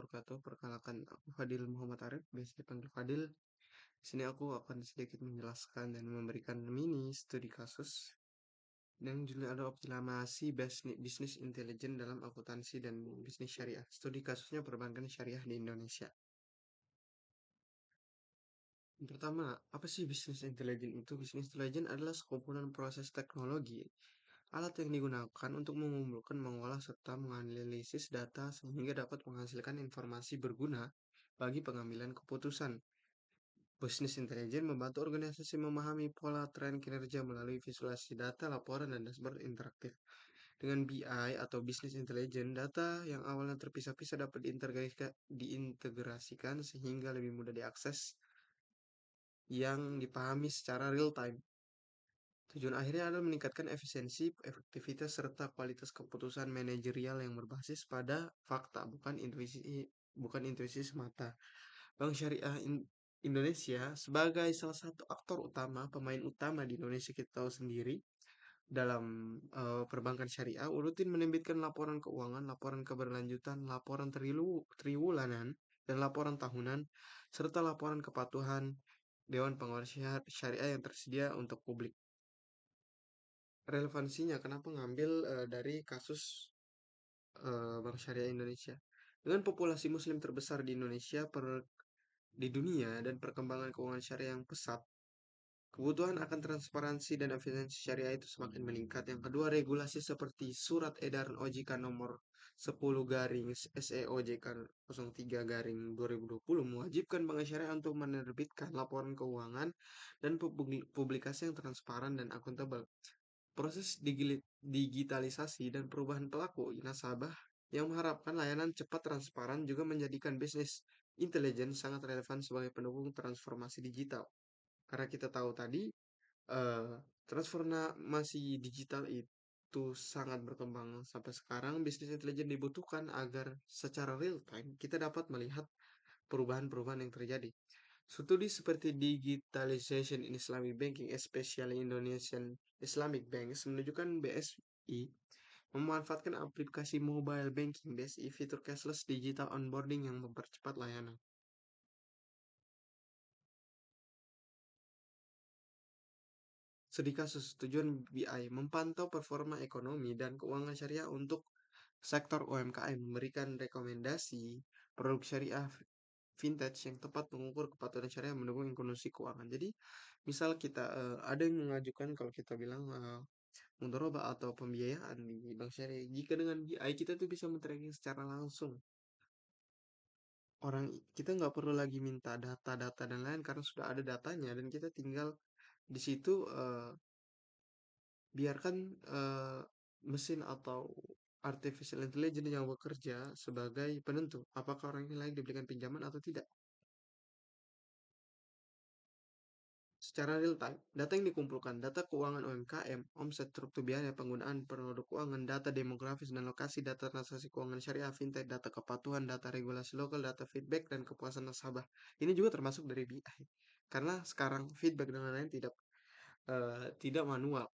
wabarakatuh. Perkenalkan, aku Fadil Muhammad Arif, biasa dipanggil Fadil. Di sini aku akan sedikit menjelaskan dan memberikan mini studi kasus yang judulnya adalah optimasi bisnis intelijen dalam akuntansi dan bisnis syariah. Studi kasusnya perbankan syariah di Indonesia. Yang pertama, apa sih bisnis intelijen itu? Bisnis intelijen adalah sekumpulan proses teknologi alat yang digunakan untuk mengumpulkan, mengolah, serta menganalisis data sehingga dapat menghasilkan informasi berguna bagi pengambilan keputusan. Bisnis intelijen membantu organisasi memahami pola tren kinerja melalui visualisasi data, laporan, dan dashboard interaktif. Dengan BI atau Business Intelligence, data yang awalnya terpisah-pisah dapat diintegrasikan sehingga lebih mudah diakses yang dipahami secara real time. Tujuan akhirnya adalah meningkatkan efisiensi, efektivitas, serta kualitas keputusan manajerial yang berbasis pada fakta, bukan intuisi semata. Bank Syariah Indonesia sebagai salah satu aktor utama, pemain utama di Indonesia, kita tahu sendiri, dalam perbankan syariah, rutin menerbitkan laporan keuangan, laporan keberlanjutan, laporan triwulanan, dan laporan tahunan, serta laporan kepatuhan Dewan Pengawas Syariah yang tersedia untuk publik. Relevansinya, kenapa ngambil dari kasus Bank Syariah Indonesia? Dengan populasi Muslim terbesar di Indonesia, di dunia, dan perkembangan keuangan syariah yang pesat, kebutuhan akan transparansi dan efisiensi syariah itu semakin meningkat. Yang kedua, regulasi seperti Surat Edaran OJK nomor 10 garing SEOJK 03 garing 2020 mewajibkan bank syariah untuk menerbitkan laporan keuangan dan publikasi yang transparan dan akuntabel. Proses digitalisasi dan perubahan pelaku nasabah yang mengharapkan layanan cepat transparan juga menjadikan bisnis intelijen sangat relevan sebagai pendukung transformasi digital. Karena kita tahu tadi, eh, transformasi digital itu sangat berkembang sampai sekarang, bisnis intelijen dibutuhkan agar secara real time kita dapat melihat perubahan-perubahan yang terjadi. Studi seperti Digitalization in Islamic Banking, especially Indonesian Islamic Banks, menunjukkan BSI memanfaatkan aplikasi mobile banking BSI fitur cashless digital onboarding yang mempercepat layanan. Studi kasus tujuan BI memantau performa ekonomi dan keuangan syariah untuk sektor UMKM, memberikan rekomendasi produk syariah vintage yang tepat mengukur kepatuhan syariah mendukung inklusi keuangan. Jadi, misal kita ada yang mengajukan, kalau kita bilang mudharabah atau pembiayaan di bank syariah, jika dengan BI kita tuh bisa men-tracking secara langsung. Kita nggak perlu lagi minta data-data dan lain karena sudah ada datanya dan kita tinggal di situ biarkan eh, mesin atau artificial intelligence yang bekerja sebagai penentu apakah orang ini layak diberikan pinjaman atau tidak. Secara real time, data yang dikumpulkan, data keuangan UMKM, omset, struktur biaya, penggunaan produk keuangan, data demografis dan lokasi, data transaksi keuangan syariah, fintech, data kepatuhan, data regulasi lokal, data feedback, dan kepuasan nasabah. Ini juga termasuk dari BI. Karena sekarang feedback dan lain-lain tidak manual.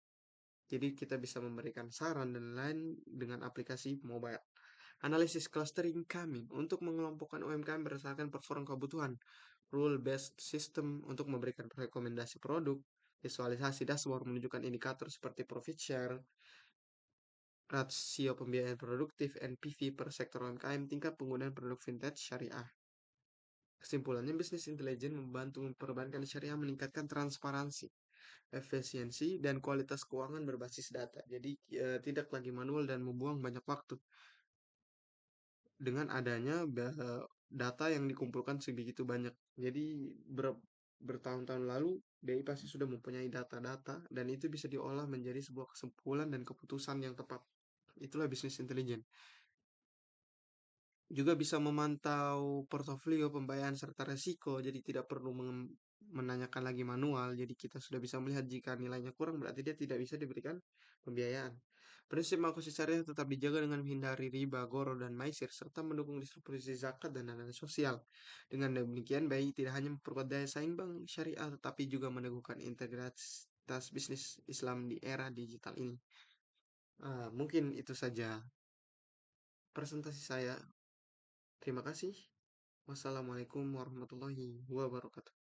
Jadi kita bisa memberikan saran dan lain dengan aplikasi mobile. Analisis clustering kami untuk mengelompokkan UMKM berdasarkan performa kebutuhan. Rule-based system untuk memberikan rekomendasi produk. Visualisasi dashboard menunjukkan indikator seperti profit share, rasio pembiayaan produktif, NPV per sektor UMKM, tingkat penggunaan produk vintage syariah. Kesimpulannya, bisnis intelijen membantu perbankan syariah meningkatkan transparansi, efisiensi, dan kualitas keuangan berbasis data. Jadi tidak lagi manual dan membuang banyak waktu. Dengan adanya data yang dikumpulkan sebegitu banyak. Jadi bertahun-tahun lalu BI pasti sudah mempunyai data-data dan itu bisa diolah menjadi sebuah kesimpulan dan keputusan yang tepat. Itulah bisnis intelijen. Juga bisa memantau portofolio pembayaran serta resiko, jadi tidak perlu menanyakan lagi manual. Jadi kita sudah bisa melihat jika nilainya kurang berarti dia tidak bisa diberikan pembiayaan. Prinsip makosa syariah tetap dijaga dengan menghindari riba, goro, dan maisir, serta mendukung distribusi zakat dan dana sosial. Dengan demikian, BI tidak hanya memperkuat daya saing bank syariah, tetapi juga meneguhkan integritas bisnis Islam di era digital ini. Mungkin itu saja presentasi saya. Terima kasih. Wassalamualaikum warahmatullahi wabarakatuh.